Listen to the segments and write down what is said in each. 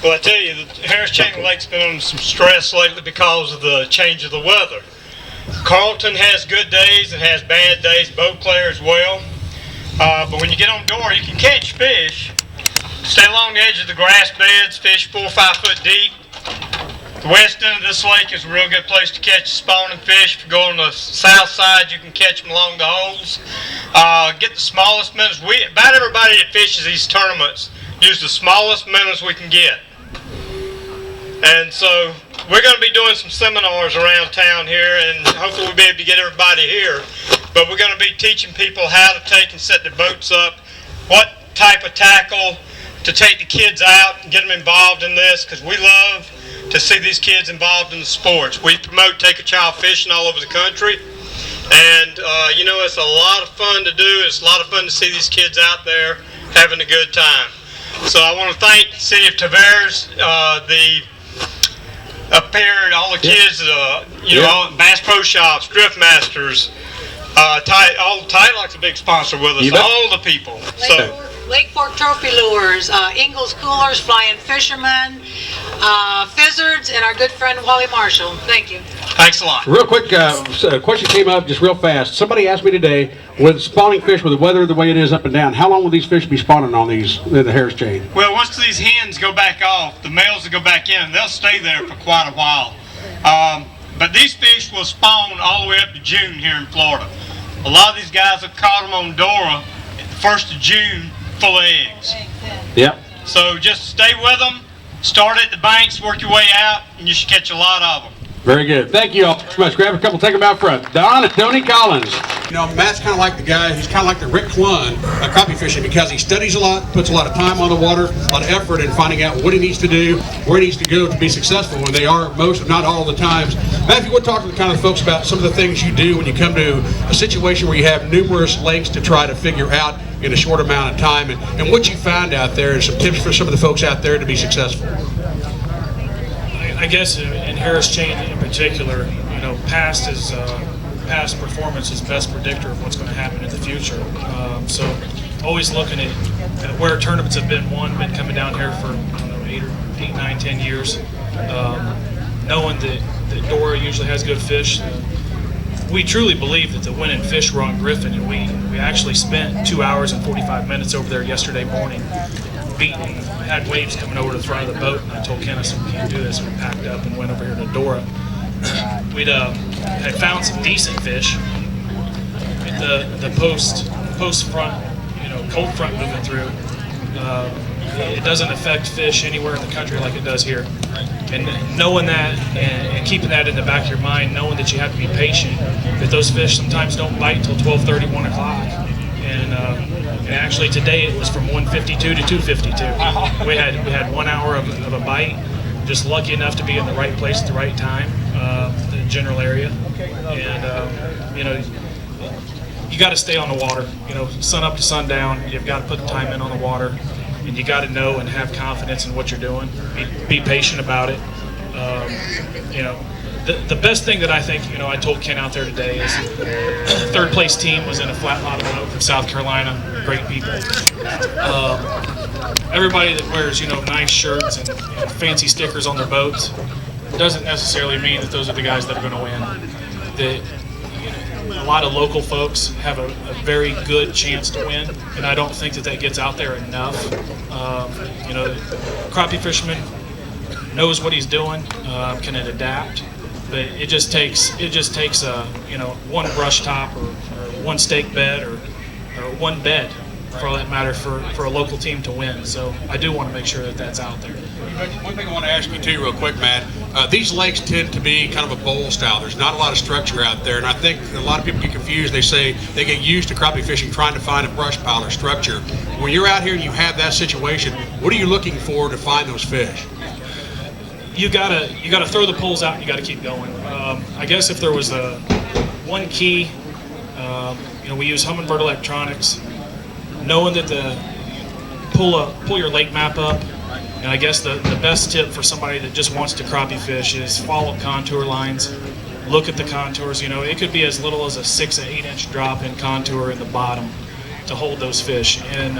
Well, I tell you, the Harris Chain Lake's been under some stress lately because of the change of the weather. Carlton has good days and has bad days, Boat Clair as well. But when you get on door, you can catch fish. Stay along the edge of the grass beds, fish 4 or 5 foot deep. The west end of this lake is a real good place to catch spawning fish. If you go on the south side, you can catch them along the holes. Get the smallest minnows. About everybody that fishes these tournaments use the smallest minnows we can get. And so we're going to be doing some seminars around town here, and hopefully we'll be able to get everybody here. But we're going to be teaching people how to take and set their boats up, what type of tackle to take the kids out and get them involved in this, because we love to see these kids involved in the sports. We promote Take a Child Fishing all over the country, and you know, it's a lot of fun to do. It's a lot of fun to see these kids out there having a good time. So I want to thank the City of Tavares, up here, all the kids, you know, Bass Pro Shops, Drift Masters, Tidelock's a big sponsor with us, all the people. Lake Fork Trophy Lures, Ingalls Coolers, Flying Fishermen, Fizzards, and our good friend Wally Marshall. Thank you. Thanks a lot. Real quick, question came up just real fast. Somebody asked me today, with spawning fish, with the weather the way it is up and down, how long will these fish be spawning on the Harris Chain? Well, once these hens go back off, the males will go back in. They'll stay there for quite a while. But these fish will spawn all the way up to June here in Florida. A lot of these guys have caught them on Dora at the 1st of June full of eggs. Yep. So just stay with them, start at the banks, work your way out, and you should catch a lot of them. Very good. Thank you all so much. Grab a couple, take them out front. Don and Tony Collins. You know, Matt's kind of like the guy, he's kind of like the Rick Clunn of crappie fishing, because he studies a lot, puts a lot of time on the water, a lot of effort in finding out what he needs to do, where he needs to go to be successful, and they are most, if not all the times. Matt, if you would talk to the kind of folks about some of the things you do when you come to a situation where you have numerous lakes to try to figure out in a short amount of time, and what you find out there, and some tips for some of the folks out there to be successful. I guess in Harris Chain in particular, you know, past performance is best predictor of what's going to happen in the future. So always looking at where tournaments have been won, been coming down here for, I don't know, 8, 9, 10 years. Knowing that Dora usually has good fish. We truly believe that the winning fish were on Griffin, and we actually spent 2 hours and 45 minutes over there yesterday morning beating. We had waves coming over to the front of the boat, and I told Kenneth, we can't do this. We packed up and went over here to Dora. We'd had found some decent fish. The post front, you know, cold front moving through. It doesn't affect fish anywhere in the country like it does here. And knowing that and keeping that in the back of your mind, knowing that you have to be patient, that those fish sometimes don't bite until 12:30, 1 o'clock. And actually today it was from 152 to 252. We had 1 hour of a bite. Just lucky enough to be in the right place at the right time, the general area. And you know, you got to stay on the water. You know, sun up to sundown. You've got to put the time in on the water, and you got to know and have confidence in what you're doing. Be patient about it. You know, the best thing that I think, you know, I told Ken out there today is third place team was in a flat bottom boat from South Carolina. Great people. Everybody that wears, you know, nice shirts and fancy stickers on their boats doesn't necessarily mean that those are the guys that are going to win. A lot of local folks have a very good chance to win, and I don't think that gets out there enough. You know, crappie fisherman knows what he's doing, can adapt, but it just takes you know, one brush top or one stake bed or one bed, for all that matter, for a local team to win. So I do want to make sure that that's out there. One thing I want to ask you too real quick, Matt, these lakes tend to be kind of a bowl style. There's not a lot of structure out there, and I think a lot of people get confused. They say they get used to crappie fishing trying to find a brush pile or structure. When you're out here and you have that situation, what are you looking for to find those fish? You gotta throw the poles out and you gotta keep going. I guess if there was one key, you know, we use Humminbird Electronics, knowing that pull your lake map up. And I guess the best tip for somebody that just wants to crappie fish is follow contour lines. Look at the contours. You know, it could be as little as a 6 or 8 inch drop in contour in the bottom to hold those fish. And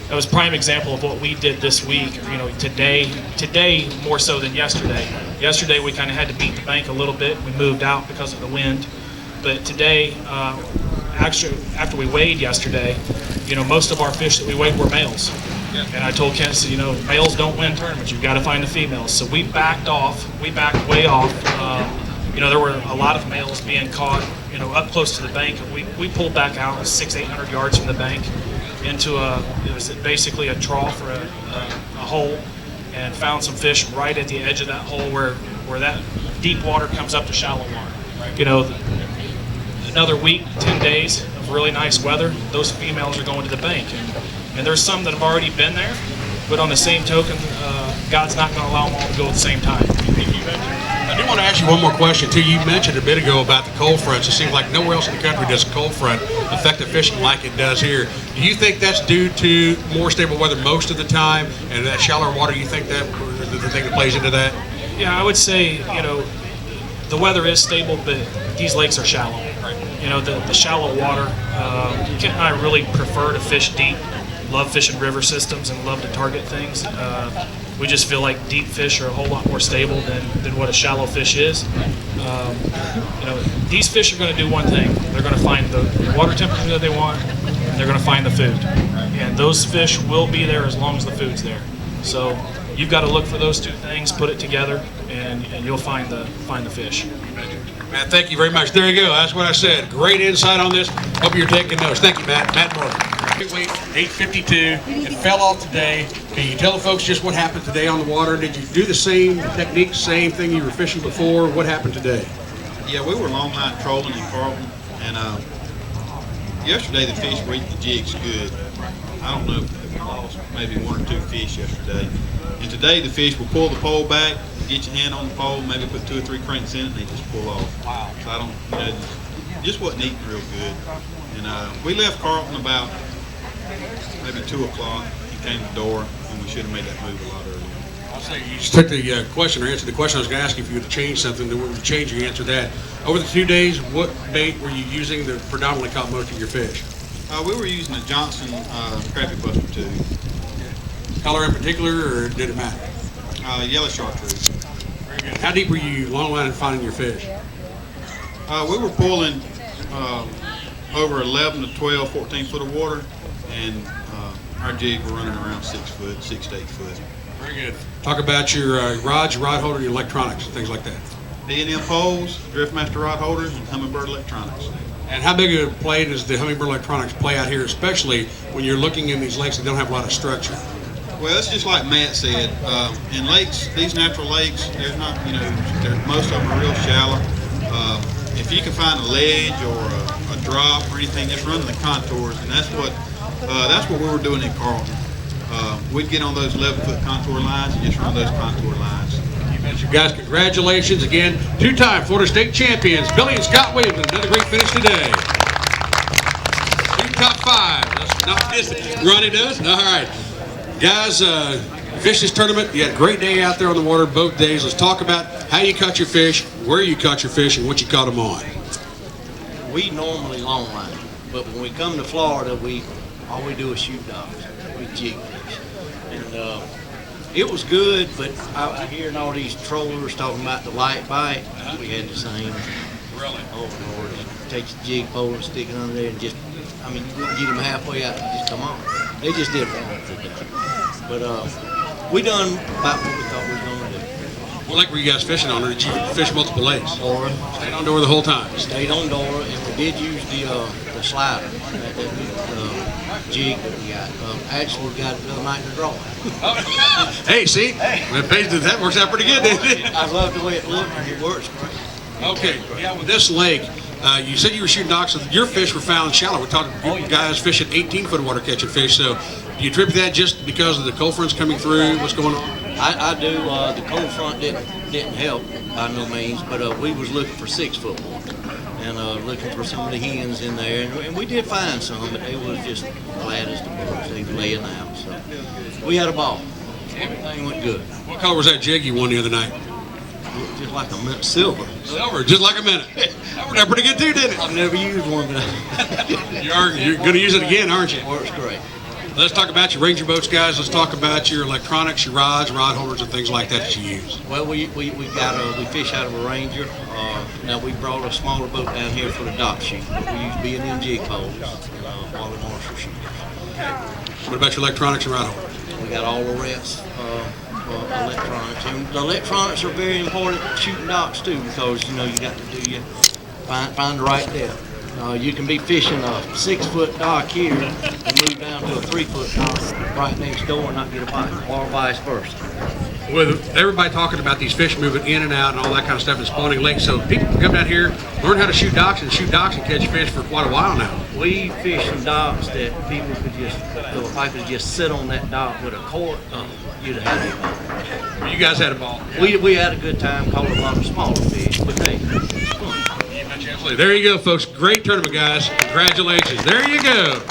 that was a prime example of what we did this week. You know, today more so than yesterday. Yesterday we kind of had to beat the bank a little bit. We moved out because of the wind. But today, actually, after we weighed yesterday, you know, most of our fish that we weighed were males. And I told Ken, you know, males don't win tournaments. You've got to find the females. So we backed off. We backed way off. You know, there were a lot of males being caught, you know, up close to the bank. We pulled back out 600-800 yards from the bank into it was basically a trough or a hole, and found some fish right at the edge of that hole where that deep water comes up to shallow water. You know, another week, 10 days of really nice weather, those females are going to the bank. And there's some that have already been there, but on the same token, God's not going to allow them all to go at the same time. I do want to ask you one more question, too. You mentioned a bit ago about the cold fronts. It seems like nowhere else in the country does a cold front affect the fishing like it does here. Do you think that's due to more stable weather most of the time, and that shallower water, you think that the thing that plays into that? Yeah, I would say, you know, the weather is stable, but these lakes are shallow. You know, the shallow water, Kent and I really prefer to fish deep. Love fishing river systems and love to target things. We just feel like deep fish are a whole lot more stable than what a shallow fish is. You know, these fish are going to do one thing. They're going to find the water temperature that they want, and they're going to find the food. And those fish will be there as long as the food's there. So you've got to look for those two things, put it together, and you'll find the fish. Matt, thank you very much. There you go. That's what I said. Great insight on this. Hope you're taking notes. Thank you, Matt. Matt Morgan. Weight 852. It fell off today. Can you tell the folks just what happened today on the water? Did you do the same technique, same thing you were fishing before? What happened today? Yeah, we were longline trolling in Carlton, and yesterday the fish were eating the jigs good. I don't know if we lost maybe 1 or 2 fish yesterday. And today the fish will pull the pole back, get your hand on the pole, maybe put 2 or 3 cranks in it, and they just pull off. Wow. So I don't, you know, just wasn't eating real good. And we left Carlton about maybe 2 o'clock. He came to the door, and we should have made that move a lot earlier. I'll say you just took the question or answered the question I was going to ask you if you would change something. Then when you change, you answer that. Over the 2 days, what bait were you using that predominantly caught most of your fish? We were using a Johnson Crappie Buster tube. Color in particular, or did it matter? Yellow chartreuse. Very good. How deep were you long line finding your fish? We were pulling over 11 to 12, 14 foot of water, and our jig were running around 6 foot, 6 to 8 foot. Very good. Talk about your rods, your rod holder, your electronics, and things like that. D&M poles, Driftmaster rod holders, and Humminbird electronics. And how big of a play does the Humminbird electronics play out here, especially when you're looking in these lakes that don't have a lot of structure? Well, it's just like Matt said. In lakes, these natural lakes, there's not, you know, most of them are real shallow. If you can find a ledge or a drop or anything, just run the contours, and that's what we were doing in Carlton. We'd get on those 11-foot contour lines and just run those contour lines. You bet you guys. Congratulations again. 2-time Florida State champions, Billy and Scott Williams. Another great finish today. 2 top 5. That's not this. Ronnie does? All right. Guys, fish this tournament. You had a great day out there on the water both days. Let's talk about how you caught your fish, where you caught your fish, and what you caught them on. We normally long line, but when we come to Florida, all we do is shoot dogs. We jig fish. And it was good, but I hearing all these trollers talking about the light bite. We had the same. Really? Oh Lord, take the jig pole and stick it under there and just, I mean, you wouldn't get them halfway out and just come on. They just did wrong today. But we done about what we thought we were going to do. What lake were you guys fishing on, or did you fish multiple lakes? Dora. Stayed on Dora the whole time? Stayed on Dora, and we did use the slider, that jig that we got. Actually, we got it the other night in the draw. Hey, see? That works out pretty good, didn't it? I love the way it looked. It works great. Okay, yeah, with this lake, you said you were shooting docks. So your fish were found shallow. We're talking guys fishing 18-foot water catching fish. So do you attribute that just because of the cold fronts coming through? What's going on? I do. The cold front didn't help by no means, but we was looking for 6-foot water and looking for some of the hens in there, and we did find some, but they was just flat as the boards. They were laying out. So we had a ball. Everything went good. What color was that jig you won the other night? Just like a mint silver. Silver, just like a minute. That worked out pretty good too, didn't it? I've never used one, but You're going to use it again, aren't you? It works great. Let's talk about your Ranger boats, guys. Let's talk about your electronics, your rods, rod holders, and things like that you use. Well, we fish out of a Ranger. Now we brought a smaller boat down here for the dock shoot, but we use B&M jig poles and Wally Marshall shooters. What about your electronics and rod holders? We got all the rest electronics, and the electronics are very important shooting docks too, because you got to find the right depth. You can be fishing a 6-foot dock here and move down to a 3-foot dock right next door and not get a bite, or vice versa. With everybody talking about these fish moving in and out and all that kind of stuff and spawning lakes, so people can come down here, learn how to shoot docks and catch fish for quite a while now. We fish in docks that people could just, if I could just sit on that dock with a cord, you'd have had a ball. You guys had a ball. We had a good time, caught a lot of smaller fish, but hey, it's fun. There you go, folks. Great tournament, guys. Congratulations. There you go.